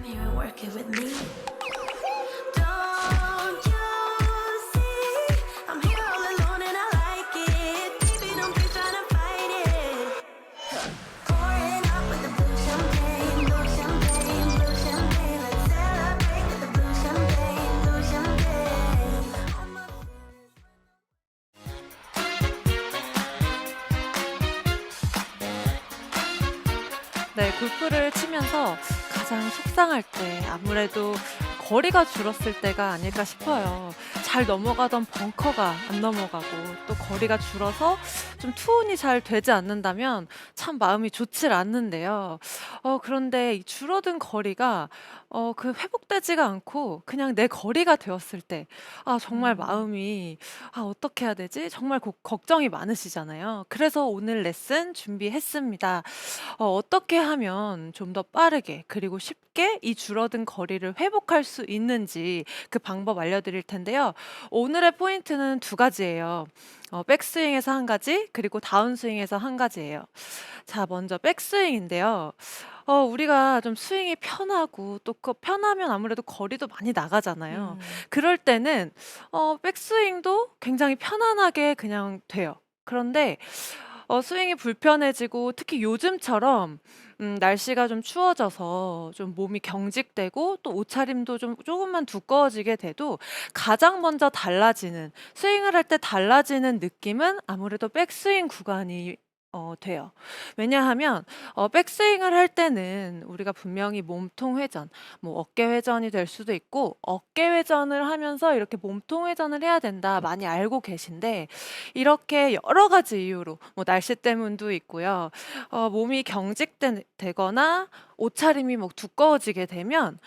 Come here and work it with me. Don't you see? I'm here all alone and I like it. Baby, don't be trying to fight it. Pouring up with the blue champagne, blue champagne, blue champagne. Let's celebrate with the blue champagne, blue champagne. All my 네, 골프를 치면서 가장 속상할 때 아무래도 거리가 줄었을 때가 아닐까 싶어요. 잘 넘어가던 벙커가 안 넘어가고 또 거리가 줄어서 좀 투혼이 잘 되지 않는다면 참 마음이 좋질 않는데요. 그런데 이 줄어든 거리가 그 회복되지가 않고 그냥 내 거리가 되었을 때 정말 마음이 어떻게 해야 되지? 정말 걱정이 많으시잖아요. 그래서 오늘 레슨 준비했습니다. 어떻게 하면 좀 더 빠르게 그리고 쉽게 이 줄어든 거리를 회복할 수 있는지 그 방법 알려드릴 텐데요. 오늘의 포인트는 두 가지예요. 백스윙에서 한 가지, 그리고 다운스윙에서 한 가지예요. 자, 먼저 백스윙인데요. 우리가 좀 스윙이 편하고 또 그 편하면 아무래도 거리도 많이 나가잖아요. 그럴 때는 백스윙도 굉장히 편안하게 그냥 돼요. 그런데 스윙이 불편해지고 특히 요즘처럼 날씨가 좀 추워져서 좀 몸이 경직되고 또 옷차림도 좀 조금만 두꺼워지게 돼도 가장 먼저 달라지는 스윙을 할 때 달라지는 느낌은 아무래도 백스윙 구간이 돼요. 왜냐하면 백스윙을 할 때는 우리가 분명히 몸통 회전, 뭐 어깨 회전이 될 수도 있고 어깨 회전을 하면서 이렇게 몸통 회전을 해야 된다 많이 알고 계신데 이렇게 여러 가지 이유로 뭐 날씨 때문도 있고요. 몸이 경직되거나 옷차림이 뭐 두꺼워지게 되면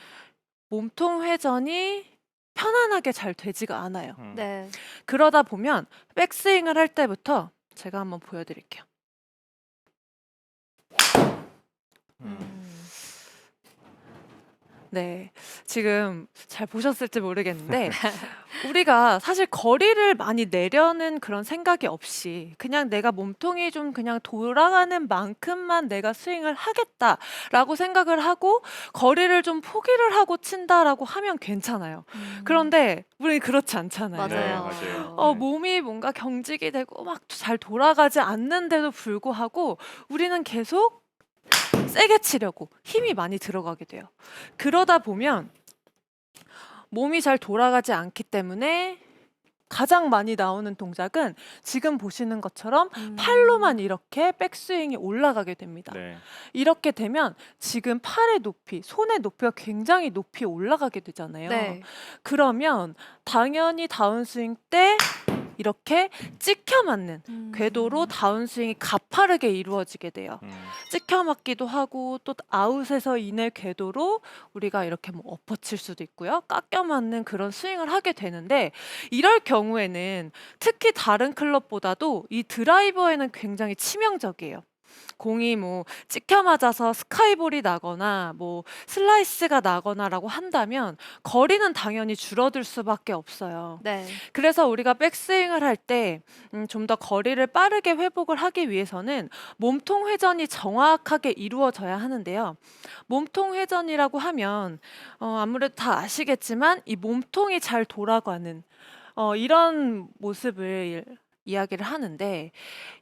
몸통 회전이 편안하게 잘 되지가 않아요. 네. 그러다 보면 백스윙을 할 때부터 제가 한번 보여드릴게요. 네. 지금 잘 보셨을지 모르겠는데 우리가 사실 거리를 많이 내려는 그런 생각이 없이 그냥 '내가 몸통이 좀 그냥 돌아가는 만큼만 내가 스윙을 하겠다.'라고 생각을 하고 거리를 좀 포기를 하고 친다라고 하면 괜찮아요. 그런데 우리는 그렇지 않잖아요. 맞아요. 네, 맞아요. 네. 몸이 뭔가 경직이 되고 막 잘 돌아가지 않는데도 불구하고 우리는 계속 세게 치려고 힘이 많이 들어가게 돼요. 그러다 보면 몸이 잘 돌아가지 않기 때문에 가장 많이 나오는 동작은 지금 보시는 것처럼 팔로만 이렇게 백스윙이 올라가게 됩니다. 네. 이렇게 되면 지금 팔의 높이, 손의 높이가 굉장히 높이 올라가게 되잖아요. 네. 그러면 당연히 다운스윙 때 이렇게 찍혀 맞는 궤도로 다운스윙이 가파르게 이루어지게 돼요. 찍혀 맞기도 하고 또 아웃에서 인의 궤도로 우리가 이렇게 뭐 엎어칠 수도 있고요. 깎여 맞는 그런 스윙을 하게 되는데 이럴 경우에는 특히 다른 클럽보다도 이 드라이버에는 굉장히 치명적이에요. 공이 뭐 찍혀 맞아서 스카이볼이 나거나 뭐 슬라이스가 나거나라고 한다면 거리는 당연히 줄어들 수밖에 없어요. 네. 그래서 우리가 백스윙을 할 때 좀 더 거리를 빠르게 회복을 하기 위해서는 몸통 회전이 정확하게 이루어져야 하는데요. 몸통 회전이라고 하면 아무래도 다 아시겠지만 이 몸통이 잘 돌아가는 이런 모습을 이야기를 하는데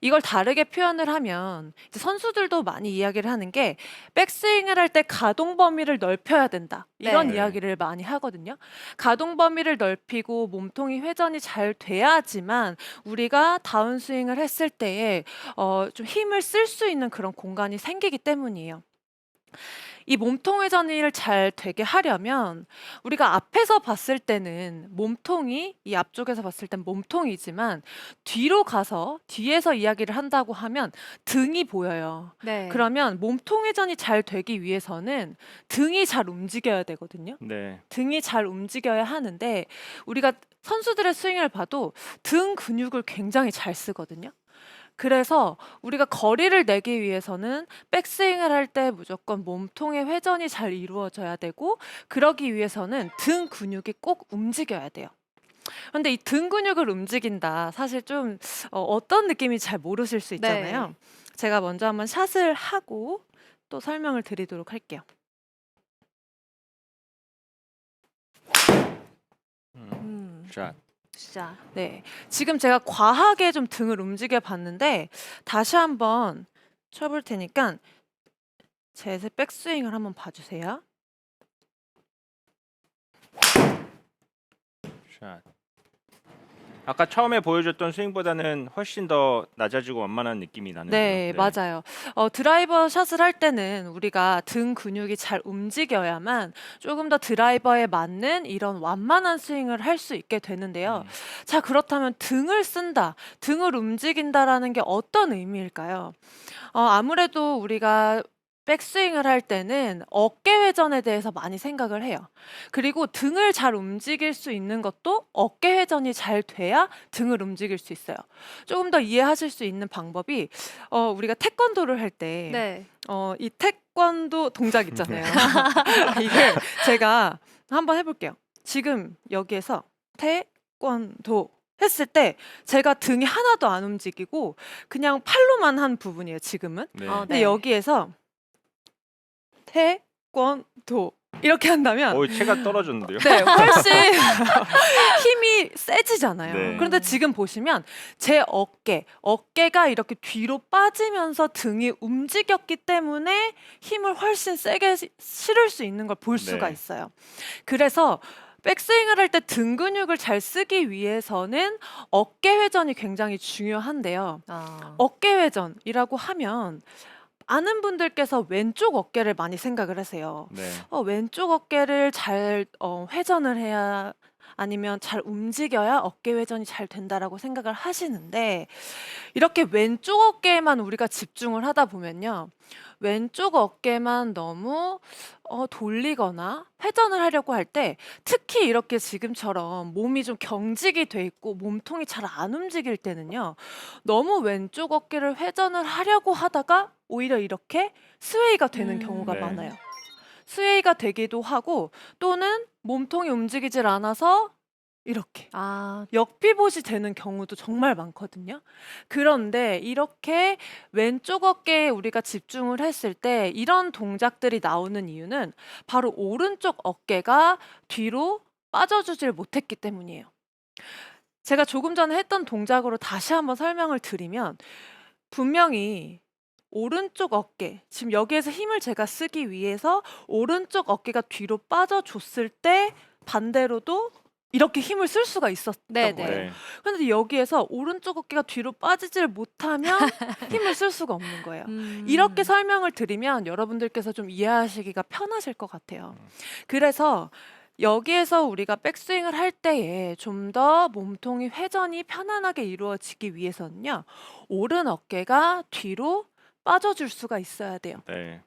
이걸 다르게 표현을 하면 이제 선수들도 많이 이야기를 하는 게 백스윙을 할 때 가동 범위를 넓혀야 된다. 이런 네. 이야기를 많이 하거든요. 가동 범위를 넓히고 몸통이 회전이 잘 돼야지만 우리가 다운스윙을 했을 때에 좀 힘을 쓸 수 있는 그런 공간이 생기기 때문이에요. 이 몸통 회전을 잘 되게 하려면 우리가 앞에서 봤을 때는 몸통이 이 앞쪽에서 봤을 땐 몸통이지만 뒤로 가서 뒤에서 이야기를 한다고 하면 등이 보여요. 네. 그러면 몸통 회전이 잘 되기 위해서는 등이 잘 움직여야 되거든요. 네. 등이 잘 움직여야 하는데 우리가 선수들의 스윙을 봐도 등 근육을 굉장히 잘 쓰거든요. 그래서 우리가 거리를 내기 위해서는 백스윙을 할 때 무조건 몸통의 회전이 잘 이루어져야 되고 그러기 위해서는 등 근육이 꼭 움직여야 돼요. 근데 이 등 근육을 움직인다. 사실 좀 어떤 느낌인지 잘 모르실 수 있잖아요. 네. 제가 먼저 한번 샷을 하고 또 설명을 드리도록 할게요. 샷. 자, 네. 지금 제가 과하게 좀 등을 움직여 봤는데 다시 한번 쳐볼 테니까 제 백스윙을 한번 봐주세요. 샷. 아까 처음에 보여줬던 스윙보다는 훨씬 더 낮아지고 완만한 느낌이 나는데요. 네, 맞아요. 드라이버 샷을 할 때는 우리가 등 근육이 잘 움직여야만 조금 더 드라이버에 맞는 이런 완만한 스윙을 할 수 있게 되는데요. 자, 그렇다면 등을 쓴다, 등을 움직인다라는 게 어떤 의미일까요? 아무래도 우리가 백스윙을 할 때는 어깨 회전에 대해서 많이 생각을 해요. 그리고 등을 잘 움직일 수 있는 것도 어깨 회전이 잘 돼야 등을 움직일 수 있어요. 조금 더 이해하실 수 있는 방법이 우리가 태권도를 할 때 네. 이 태권도 동작 있잖아요. 이게 제가 한번 해볼게요. 지금 여기에서 태권도 했을 때 제가 등이 하나도 안 움직이고 그냥 팔로만 한 부분이에요, 지금은. 네. 근데 네. 여기에서 태권도 이렇게 한다면 체가 떨어졌는데요. 네, 훨씬 힘이 세지잖아요. 네. 그런데 지금 보시면 제 어깨가 이렇게 뒤로 빠지면서 등이 움직였기 때문에 힘을 훨씬 세게 실을 수 있는 걸 볼 수가 네. 있어요. 그래서 백스윙을 할 때 등 근육을 잘 쓰기 위해서는 어깨 회전이 굉장히 중요한데요. 어깨 회전이라고 하면 많은 분들께서 왼쪽 어깨를 많이 생각을 하세요. 네. 왼쪽 어깨를 잘 회전을 해야 아니면 잘 움직여야 어깨 회전이 잘 된다라고 생각을 하시는데 이렇게 왼쪽 어깨에만 우리가 집중을 하다 보면요. 왼쪽 어깨만 너무 돌리거나 회전을 하려고 할 때 특히 이렇게 지금처럼 몸이 좀 경직이 돼 있고 몸통이 잘 안 움직일 때는요. 너무 왼쪽 어깨를 회전을 하려고 하다가 오히려 이렇게 스웨이가 되는 경우가 네. 많아요. 스웨이가 되기도 하고 또는 몸통이 움직이질 않아서 이렇게 역피봇이 되는 경우도 정말 많거든요. 그런데 이렇게 왼쪽 어깨에 우리가 집중을 했을 때 이런 동작들이 나오는 이유는 바로 오른쪽 어깨가 뒤로 빠져주질 못했기 때문이에요. 제가 조금 전에 했던 동작으로 다시 한번 설명을 드리면 분명히 오른쪽 어깨, 지금 여기에서 힘을 제가 쓰기 위해서 오른쪽 어깨가 뒤로 빠져줬을 때 반대로도 이렇게 힘을 쓸 수가 있었던 네네. 거예요. 네. 그런데 여기에서 오른쪽 어깨가 뒤로 빠지질 못하면 힘을 쓸 수가 없는 거예요. 이렇게 설명을 드리면 여러분들께서 좀 이해하시기가 편하실 것 같아요. 그래서 여기에서 우리가 백스윙을 할 때에 좀 더 몸통이 회전이 편안하게 이루어지기 위해서는요. 오른 어깨가 뒤로 빠져줄 수가 있어야 돼요. 네.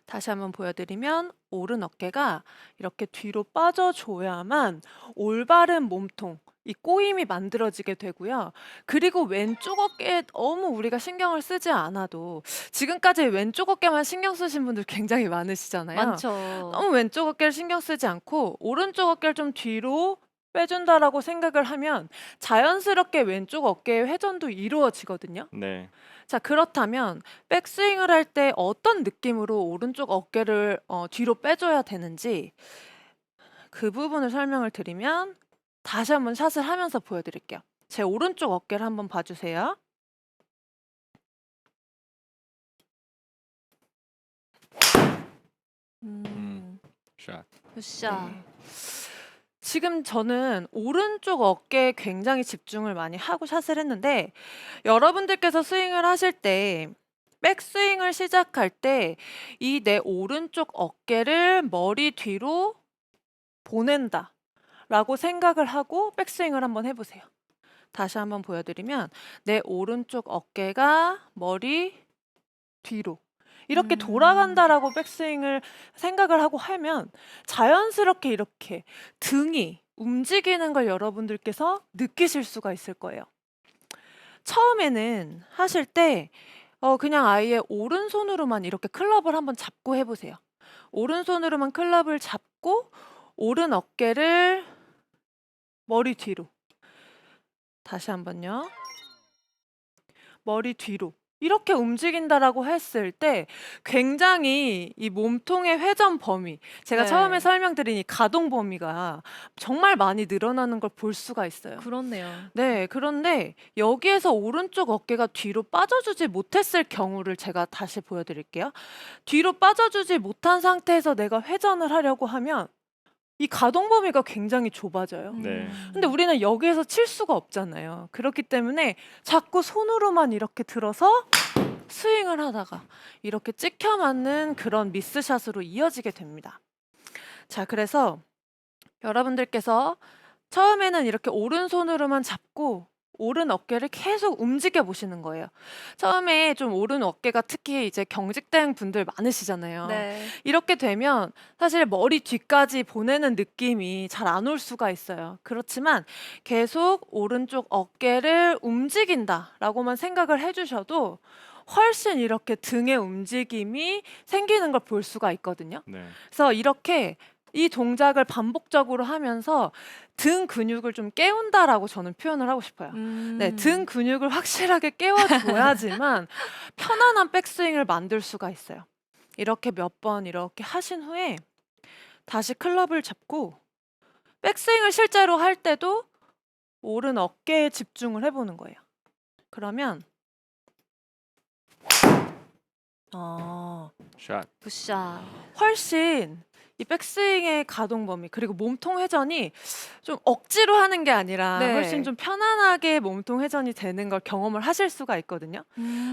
다시 한번 보여드리면 오른 어깨가 이렇게 뒤로 빠져줘야만 올바른 몸통, 이 꼬임이 만들어지게 되고요. 그리고 왼쪽 어깨에 너무 우리가 신경을 쓰지 않아도 지금까지 왼쪽 어깨만 신경 쓰신 분들 굉장히 많으시잖아요. 많죠. 너무 왼쪽 어깨를 신경 쓰지 않고 오른쪽 어깨를 좀 뒤로 빼준다라고 생각을 하면 자연스럽게 왼쪽 어깨의 회전도 이루어지거든요. 네. 자, 그렇다면 백스윙을 할 때 어떤 느낌으로 오른쪽 어깨를 뒤로 빼줘야 되는지 그 부분을 설명을 드리면 다시 한번 샷을 하면서 보여드릴게요. 제 오른쪽 어깨를 한번 봐주세요. 샷. 굿샷. 네. 지금 저는 오른쪽 어깨에 굉장히 집중을 많이 하고 샷을 했는데 여러분들께서 스윙을 하실 때 백스윙을 시작할 때 이 내 오른쪽 어깨를 머리 뒤로 보낸다 라고 생각을 하고 백스윙을 한번 해보세요. 다시 한번 보여드리면 내 오른쪽 어깨가 머리 뒤로 이렇게 돌아간다라고 백스윙을 생각을 하고 하면 자연스럽게 이렇게 등이 움직이는 걸 여러분들께서 느끼실 수가 있을 거예요. 처음에는 하실 때 그냥 아예 오른손으로만 이렇게 클럽을 한번 잡고 해보세요. 오른손으로만 클럽을 잡고 오른 어깨를 머리 뒤로 다시 한번요. 머리 뒤로 이렇게 움직인다라고 했을 때 굉장히 이 몸통의 회전 범위, 제가 네. 처음에 설명드린 이 가동 범위가 정말 많이 늘어나는 걸 볼 수가 있어요. 그렇네요. 네, 그런데 여기에서 오른쪽 어깨가 뒤로 빠져주지 못했을 경우를 제가 다시 보여드릴게요. 뒤로 빠져주지 못한 상태에서 내가 회전을 하려고 하면 이 가동 범위가 굉장히 좁아져요. 네. 근데 우리는 여기에서 칠 수가 없잖아요. 그렇기 때문에 자꾸 손으로만 이렇게 들어서 스윙을 하다가 이렇게 찍혀 맞는 그런 미스샷으로 이어지게 됩니다. 자, 그래서 여러분들께서 처음에는 이렇게 오른손으로만 잡고 오른 어깨를 계속 움직여 보시는 거예요. 처음에 좀 오른 어깨가 특히 이제 경직된 분들 많으시잖아요. 네. 이렇게 되면 사실 머리 뒤까지 보내는 느낌이 잘 안 올 수가 있어요. 그렇지만 계속 오른쪽 어깨를 움직인다라고만 생각을 해주셔도 훨씬 이렇게 등의 움직임이 생기는 걸 볼 수가 있거든요. 네. 그래서 이렇게 이 동작을 반복적으로 하면서 등 근육을 좀 깨운다라고 저는 표현을 하고 싶어요. 네, 등 근육을 확실하게 깨워줘야지만 편안한 백스윙을 만들 수가 있어요. 이렇게 몇 번 이렇게 하신 후에 다시 클럽을 잡고 백스윙을 실제로 할 때도 오른 어깨에 집중을 해보는 거예요. 그러면 샷. 굿샷. 훨씬 이 백스윙의 가동 범위 그리고 몸통 회전이 좀 억지로 하는 게 아니라 네. 훨씬 좀 편안하게 몸통 회전이 되는 걸 경험을 하실 수가 있거든요.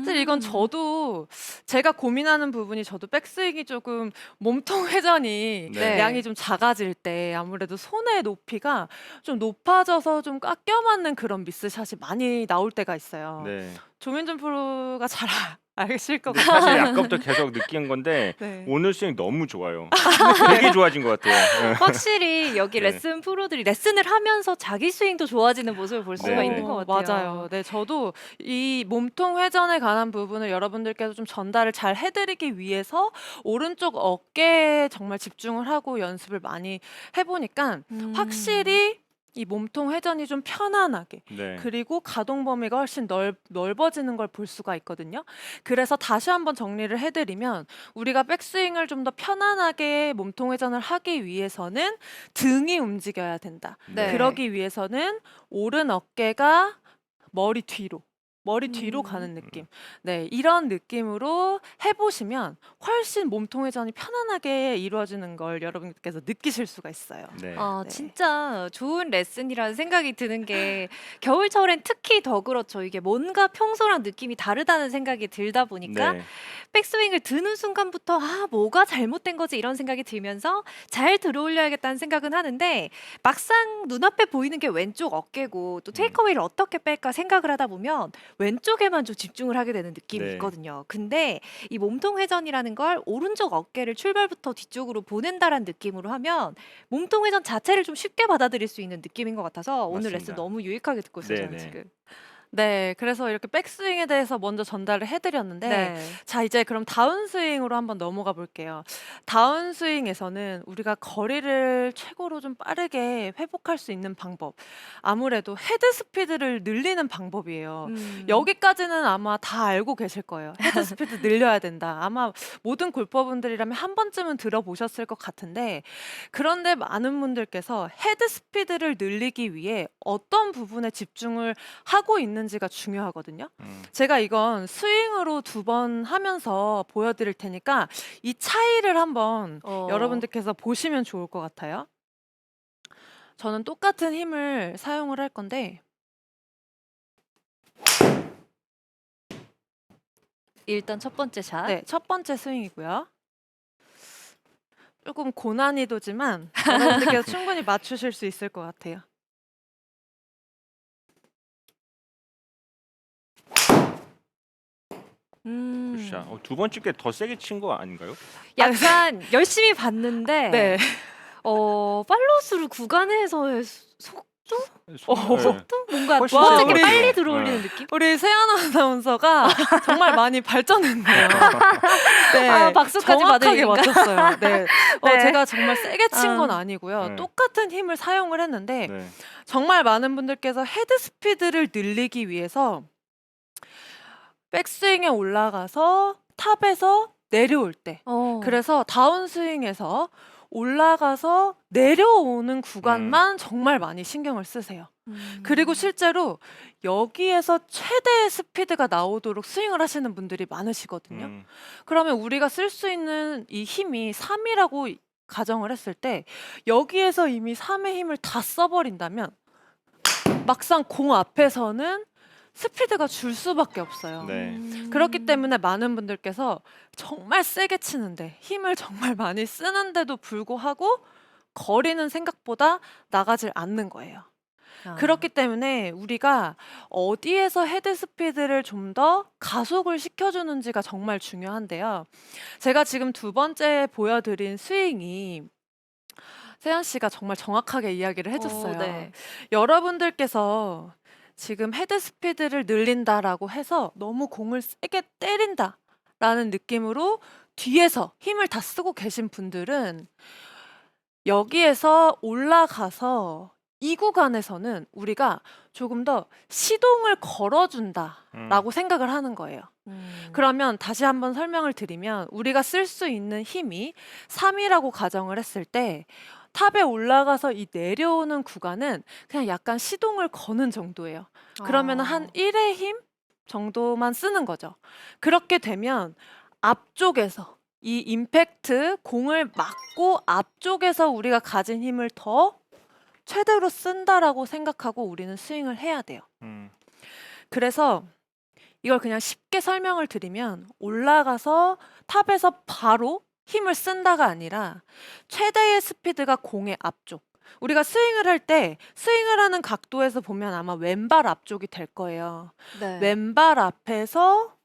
사실 이건 저도 제가 고민하는 부분이 저도 백스윙이 조금 몸통 회전이 네. 양이 좀 작아질 때 아무래도 손의 높이가 좀 높아져서 좀 깎여 맞는 그런 미스샷이 많이 나올 때가 있어요. 네. 조민준 프로가 잘 아실 것 근데 같아요. 사실 아까부터 계속 느낀 건데 네. 오늘 스윙 너무 좋아요. 되게 좋아진 것 같아요. 네. 확실히 여기 네. 레슨 프로들이 레슨을 하면서 자기 스윙도 좋아지는 모습을 볼 수가 네. 있는 것 같아요. 맞아요. 네, 저도 이 몸통 회전에 관한 부분을 여러분들께서 좀 전달을 잘 해드리기 위해서 오른쪽 어깨에 정말 집중을 하고 연습을 많이 해보니까 확실히 이 몸통 회전이 좀 편안하게 네. 그리고 가동 범위가 훨씬 넓어지는 걸 볼 수가 있거든요. 그래서 다시 한번 정리를 해드리면 우리가 백스윙을 좀 더 편안하게 몸통 회전을 하기 위해서는 등이 움직여야 된다. 네. 그러기 위해서는 오른 어깨가 머리 뒤로 가는 느낌. 네, 이런 느낌으로 해보시면 훨씬 몸통 회전이 편안하게 이루어지는 걸 여러분께서 느끼실 수가 있어요. 네. 아, 네. 진짜 좋은 레슨이라는 생각이 드는 게 겨울철엔 특히 더 그렇죠. 이게 뭔가 평소랑 느낌이 다르다는 생각이 들다 보니까 네. 백스윙을 드는 순간부터 뭐가 잘못된 거지 이런 생각이 들면서 잘 들어올려야겠다는 생각은 하는데 막상 눈앞에 보이는 게 왼쪽 어깨고 또 테이크어웨이를 어떻게 뺄까 생각을 하다 보면 왼쪽에만 좀 집중을 하게 되는 느낌이 네. 있거든요. 근데 이 몸통 회전이라는 걸 오른쪽 어깨를 출발부터 뒤쪽으로 보낸다라는 느낌으로 하면 몸통 회전 자체를 좀 쉽게 받아들일 수 있는 느낌인 것 같아서 오늘 레슨 맞습니다. 너무 유익하게 듣고 있어요. 저는 네네. 지금. 네, 그래서 이렇게 백스윙에 대해서 먼저 전달을 해드렸는데 자, 이제 그럼 다운스윙으로 한번 넘어가 볼게요. 다운스윙에서는 우리가 거리를 최고로 좀 빠르게 회복할 수 있는 방법. 아무래도 헤드 스피드를 늘리는 방법이에요. 여기까지는 아마 다 알고 계실 거예요. 헤드 스피드 늘려야 된다. 아마 모든 골퍼분들이라면 한 번쯤은 들어보셨을 것 같은데 그런데 많은 분들께서 헤드 스피드를 늘리기 위해 어떤 부분에 집중을 하고 있는지가 중요하거든요. 제가 이건 스윙으로 2번 하면서 보여드릴 테니까 이 차이를 한번 여러분들께서 보시면 좋을 것 같아요. 저는 똑같은 힘을 사용을 할 건데 일단 첫 번째 샷. 네, 첫 번째 스윙이고요. 조금 고난이도지만 여러분들께서 충분히 맞추실 수 있을 것 같아요. 굿샷. 두 번째 게 더 세게 친 거 아닌가요? 약간 열심히 봤는데 네. 팔로우스루 구간에서의 속도? 네. 또 뭔가 훨씬 두 번째 게 우리- 빨리 들어올리는 느낌? 우리 세연 아나운서가 정말 많이 발전했네요. 네, 아, 박수까지 정확하게 받으니까. 맞췄어요. 네. 네. 제가 정말 세게 친 건 아니고요. 네. 똑같은 힘을 사용을 했는데 네. 정말 많은 분들께서 헤드 스피드를 늘리기 위해서 백스윙에 올라가서 탑에서 내려올 때. 그래서 다운스윙에서 올라가서 내려오는 구간만 정말 많이 신경을 쓰세요. 그리고 실제로 여기에서 최대의 스피드가 나오도록 스윙을 하시는 분들이 많으시거든요. 그러면 우리가 쓸 수 있는 이 힘이 3이라고 가정을 했을 때 여기에서 이미 3의 힘을 다 써버린다면 막상 공 앞에서는 스피드가 줄 수밖에 없어요. 네. 그렇기 때문에 많은 분들께서 정말 세게 치는데 힘을 정말 많이 쓰는데도 불구하고 거리는 생각보다 나가질 않는 거예요. 그렇기 때문에 우리가 어디에서 헤드 스피드를 좀 더 가속을 시켜주는지가 정말 중요한데요. 제가 지금 두 번째 보여드린 스윙이 세연 씨가 정말 정확하게 이야기를 해줬어요. 네. 여러분들께서 지금 헤드 스피드를 늘린다라고 해서 너무 공을 세게 때린다라는 느낌으로 뒤에서 힘을 다 쓰고 계신 분들은 여기에서 올라가서 이 구간에서는 우리가 조금 더 시동을 걸어준다라고 생각을 하는 거예요. 그러면 다시 한번 설명을 드리면 우리가 쓸 수 있는 힘이 3이라고 가정을 했을 때 탑에 올라가서 이 내려오는 구간은 그냥 약간 시동을 거는 정도예요. 그러면 한 1의 힘 정도만 쓰는 거죠. 그렇게 되면 앞쪽에서 이 임팩트 공을 맞고 앞쪽에서 우리가 가진 힘을 더 최대로 쓴다라고 생각하고 우리는 스윙을 해야 돼요. 그래서 이걸 그냥 쉽게 설명을 드리면 올라가서 탑에서 바로 힘을 쓴다가 아니라 최대의 스피드가 공의 앞쪽. 우리가 스윙을 할 때 스윙을 하는 각도에서 보면 아마 왼발 앞쪽이 될 거예요. 네. 왼발 앞에서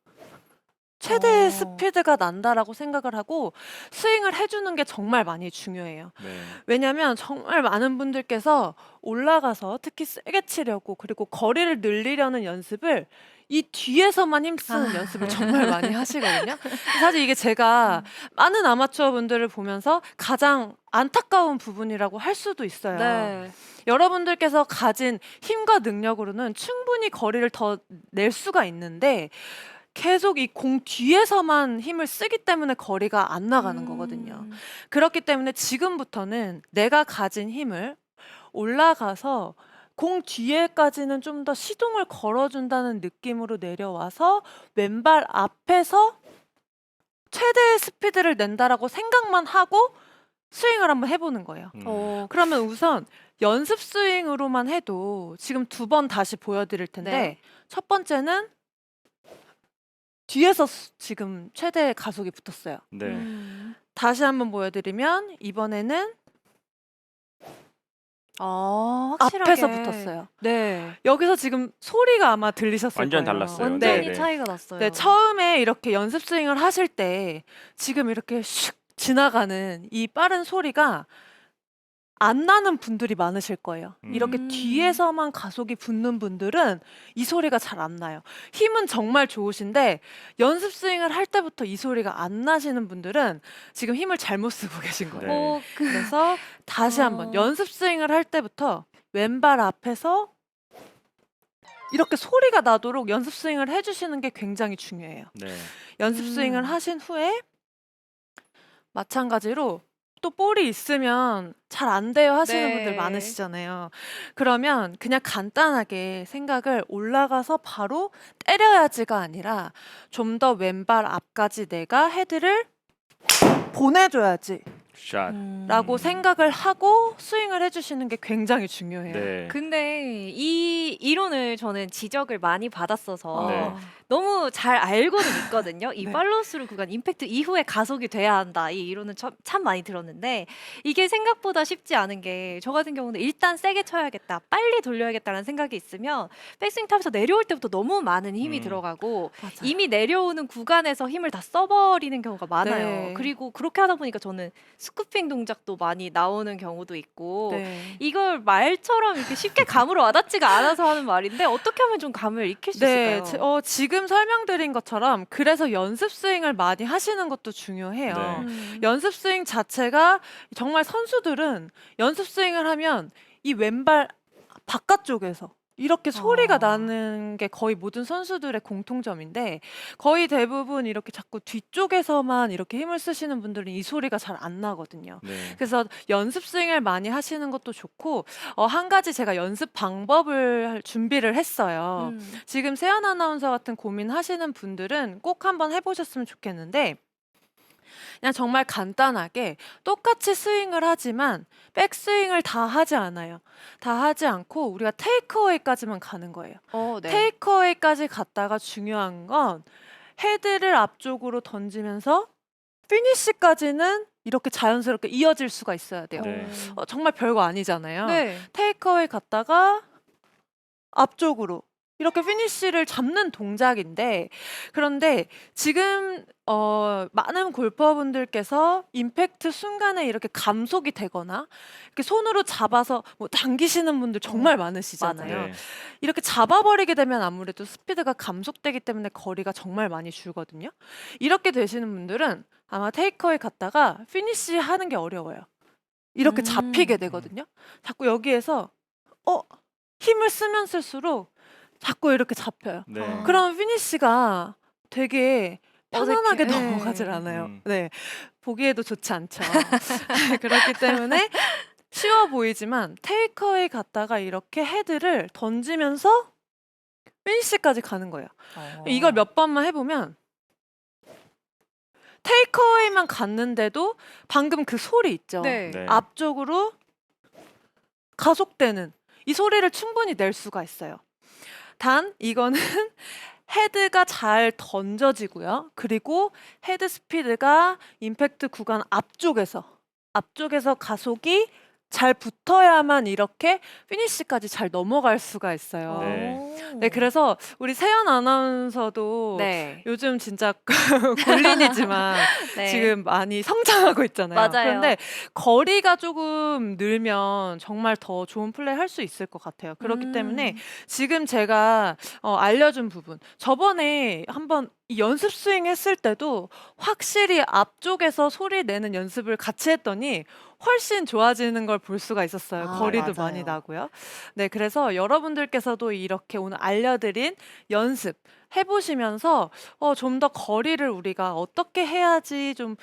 최대의 스피드가 난다라고 생각을 하고 스윙을 해주는 게 정말 많이 중요해요. 네. 왜냐면 정말 많은 분들께서 올라가서 특히 세게 치려고 그리고 거리를 늘리려는 연습을 이 뒤에서만 힘쓰는 연습을 정말 많이 하시거든요. 사실 이게 제가 많은 아마추어 분들을 보면서 가장 안타까운 부분이라고 할 수도 있어요. 네. 여러분들께서 가진 힘과 능력으로는 충분히 거리를 더 낼 수가 있는데 계속 이 공 뒤에서만 힘을 쓰기 때문에 거리가 안 나가는 거거든요. 그렇기 때문에 지금부터는 내가 가진 힘을 올라가서 공 뒤에까지는 좀 더 시동을 걸어준다는 느낌으로 내려와서 왼발 앞에서 최대의 스피드를 낸다라고 생각만 하고 스윙을 한번 해보는 거예요. 그러면 우선 연습 스윙으로만 해도 지금 두 번 다시 보여드릴 텐데 네. 첫 번째는 뒤에서 지금 최대 가속이 붙었어요. 네. 다시 한번 보여드리면 이번에는 확실하게. 앞에서 붙었어요. 네. 여기서 지금 소리가 아마 들리셨을 완전 거예요. 달랐어요. 완전히 네, 네. 차이가 났어요. 네, 처음에 이렇게 연습 스윙을 하실 때 지금 이렇게 슉 지나가는 이 빠른 소리가 안 나는 분들이 많으실 거예요. 이렇게 뒤에서만 가속이 붙는 분들은 이 소리가 잘 안 나요. 힘은 정말 좋으신데 연습 스윙을 할 때부터 이 소리가 안 나시는 분들은 지금 힘을 잘못 쓰고 계신 거예요. 네. 그래서 다시 한번 연습 스윙을 할 때부터 왼발 앞에서 이렇게 소리가 나도록 연습 스윙을 해주시는 게 굉장히 중요해요. 네. 연습 스윙을 하신 후에 마찬가지로 또 볼이 있으면 잘 안 돼요 하시는 네. 분들 많으시잖아요. 그러면 그냥 간단하게 생각을 올라가서 바로 때려야지가 아니라 좀 더 왼발 앞까지 내가 헤드를 보내줘야지 샷. 라고 생각을 하고 스윙을 해주시는 게 굉장히 중요해요. 네. 근데 이 이론을 저는 지적을 많이 받았어서 네. 너무 잘 알고는 있거든요. 이 네. 팔로우스루 구간 임팩트 이후에 가속이 돼야 한다. 이 이론은 참 많이 들었는데 이게 생각보다 쉽지 않은 게 저 같은 경우는 일단 세게 쳐야겠다. 빨리 돌려야겠다는 생각이 있으면 백스윙 탑에서 내려올 때부터 너무 많은 힘이 들어가고 맞아요. 이미 내려오는 구간에서 힘을 다 써버리는 경우가 많아요. 네. 그리고 그렇게 하다 보니까 저는 스쿠핑 동작도 많이 나오는 경우도 있고 네. 이걸 말처럼 이렇게 쉽게 감으로 와닿지가 않아서 하는 말인데 어떻게 하면 좀 감을 익힐 수 네, 있을까요? 지금 설명드린 것처럼 그래서 연습 스윙을 많이 하시는 것도 중요해요. 네. 연습 스윙 자체가 정말 선수들은 연습 스윙을 하면 이 왼발 바깥쪽에서 이렇게 소리가 어. 나는 게 거의 모든 선수들의 공통점인데 거의 대부분 이렇게 자꾸 뒤쪽에서만 이렇게 힘을 쓰시는 분들은 이 소리가 잘 안 나거든요. 네. 그래서 연습 스윙을 많이 하시는 것도 좋고 한 가지 제가 연습 방법을 준비를 했어요. 지금 세연 아나운서 같은 고민하시는 분들은 꼭 한번 해보셨으면 좋겠는데 그냥 정말 간단하게 똑같이 스윙을 하지만 백스윙을 다 하지 않아요. 다 하지 않고 우리가 테이크어웨이까지만 가는 거예요. 네. 테이크어웨이까지 갔다가 중요한 건 헤드를 앞쪽으로 던지면서 피니시까지는 이렇게 자연스럽게 이어질 수가 있어야 돼요. 네. 정말 별거 아니잖아요. 네. 테이크어웨이 갔다가 앞쪽으로 이렇게 피니쉬를 잡는 동작인데 그런데 지금 많은 골퍼분들께서 임팩트 순간에 이렇게 감속이 되거나 이렇게 손으로 잡아서 뭐 당기시는 분들 정말 많으시잖아요. 네. 이렇게 잡아버리게 되면 아무래도 스피드가 감속되기 때문에 거리가 정말 많이 줄거든요. 이렇게 되시는 분들은 아마 테이크어웨이 갔다가 피니쉬 하는 게 어려워요. 이렇게 잡히게 되거든요. 자꾸 여기에서 힘을 쓰면 쓸수록 자꾸 이렇게 잡혀요. 네. 그럼 피니쉬가 되게 편안하게 어색해. 넘어가질 않아요. 음. 네. 보기에도 좋지 않죠. 그렇기 때문에 쉬워 보이지만 테이크어웨이 갔다가 이렇게 헤드를 던지면서 피니쉬까지 가는 거예요. 이걸 몇 번만 해보면 테이크어웨이만 갔는데도 방금 그 소리 있죠. 네. 네. 앞쪽으로 가속되는 이 소리를 충분히 낼 수가 있어요. 단 이거는 헤드가 잘 던져지고요. 그리고 헤드 스피드가 임팩트 구간 앞쪽에서 가속이 잘 붙어야만 이렇게 피니시까지 잘 넘어갈 수가 있어요. 네, 그래서 우리 세연 아나운서도 네. 요즘 진짜 골린이지만 네. 지금 많이 성장하고 있잖아요. 맞아요. 그런데 거리가 조금 늘면 정말 더 좋은 플레이 할 수 있을 것 같아요. 그렇기 때문에 지금 제가 알려준 부분 저번에 한번 이 연습 스윙 했을 때도 확실히 앞쪽에서 소리 내는 연습을 같이 했더니 훨씬 좋아지는 걸 볼 수가 있었어요. 거리도 맞아요. 많이 나고요. 네, 그래서 여러분들께서도 이렇게 오늘 알려드린 연습 해보시면서 좀 더 거리를 우리가 어떻게 해야지 좀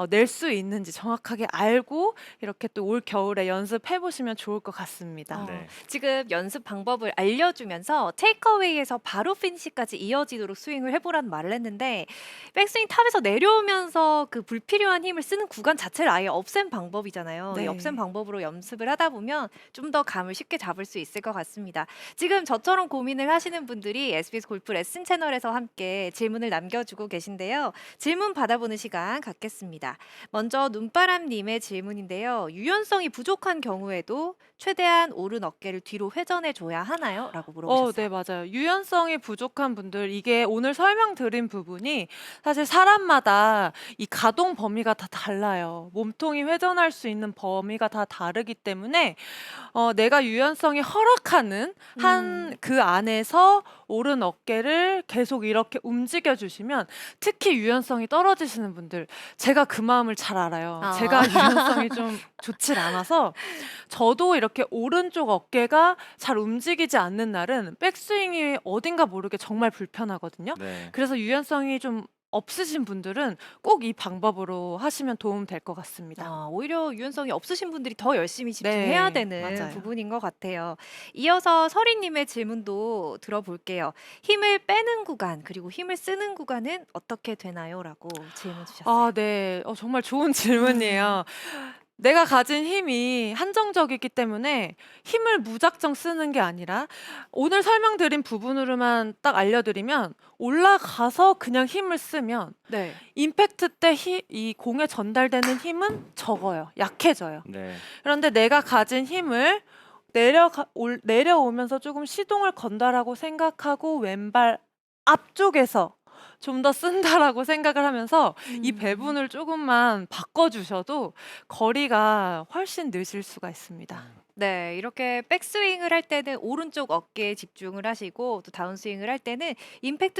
낼 수 있는지 정확하게 알고 이렇게 또 올 겨울에 연습해보시면 좋을 것 같습니다. 네. 지금 연습 방법을 알려주면서 테이크어웨이에서 바로 피니시까지 이어지도록 스윙을 해보라는 말을 했는데 백스윙 탑에서 내려오면서 그 불필요한 힘을 쓰는 구간 자체를 아예 없앤 방법이잖아요. 네. 이 없앤 방법으로 연습을 하다 보면 좀 더 감을 쉽게 잡을 수 있을 것 같습니다. 지금 저처럼 고민을 하시는 분들이 SBS 골프 레슨 채널에서 함께 질문을 남겨주고 계신데요. 질문 받아보는 시간 갖겠습니다. 먼저 눈바람님의 질문인데요. 유연성이 부족한 경우에도 최대한 오른 어깨를 뒤로 회전해줘야 하나요? 라고 물어보셨어요. 네, 맞아요. 유연성이 부족한 분들, 이게 오늘 설명드린 부분이 사실 사람마다 이 가동 범위가 다 달라요. 몸통이 회전할 수 있는 범위가 다 다르기 때문에 내가 유연성이 허락하는 한 그 안에서 오른 어깨를 계속 이렇게 움직여 주시면 특히 유연성이 떨어지시는 분들, 제가 그 마음을 잘 알아요. 아. 제가 유연성이 좀 좋질 않아서 저도 이렇게 오른쪽 어깨가 잘 움직이지 않는 날은 백스윙이 어딘가 모르게 정말 불편하거든요. 네. 그래서 유연성이 좀 없으신 분들은 꼭 이 방법으로 하시면 도움 될 것 같습니다. 오히려 유연성이 없으신 분들이 더 열심히 집중해야 네, 되는 맞아요. 부분인 것 같아요. 이어서 서리님의 질문도 들어볼게요. 힘을 빼는 구간 그리고 힘을 쓰는 구간은 어떻게 되나요? 라고 질문 주셨어요. 네. 정말 좋은 질문이에요. 내가 가진 힘이 한정적이기 때문에 힘을 무작정 쓰는 게 아니라 오늘 설명드린 부분으로만 딱 알려드리면 올라가서 그냥 힘을 쓰면 네. 임팩트 때 이 공에 전달되는 힘은 적어요. 약해져요. 네. 그런데 내가 가진 힘을 내려오면서 조금 시동을 건다라고 생각하고 왼발 앞쪽에서 좀 더 쓴다라고 생각을 하면서 이 배분을 조금만 바꿔주셔도 거리가 훨씬 느실 수가 있습니다. 네, 이렇게 백스윙을 할 때는 오른쪽 어깨에 집중을 하시고 또 다운스윙을 할 때는 임팩트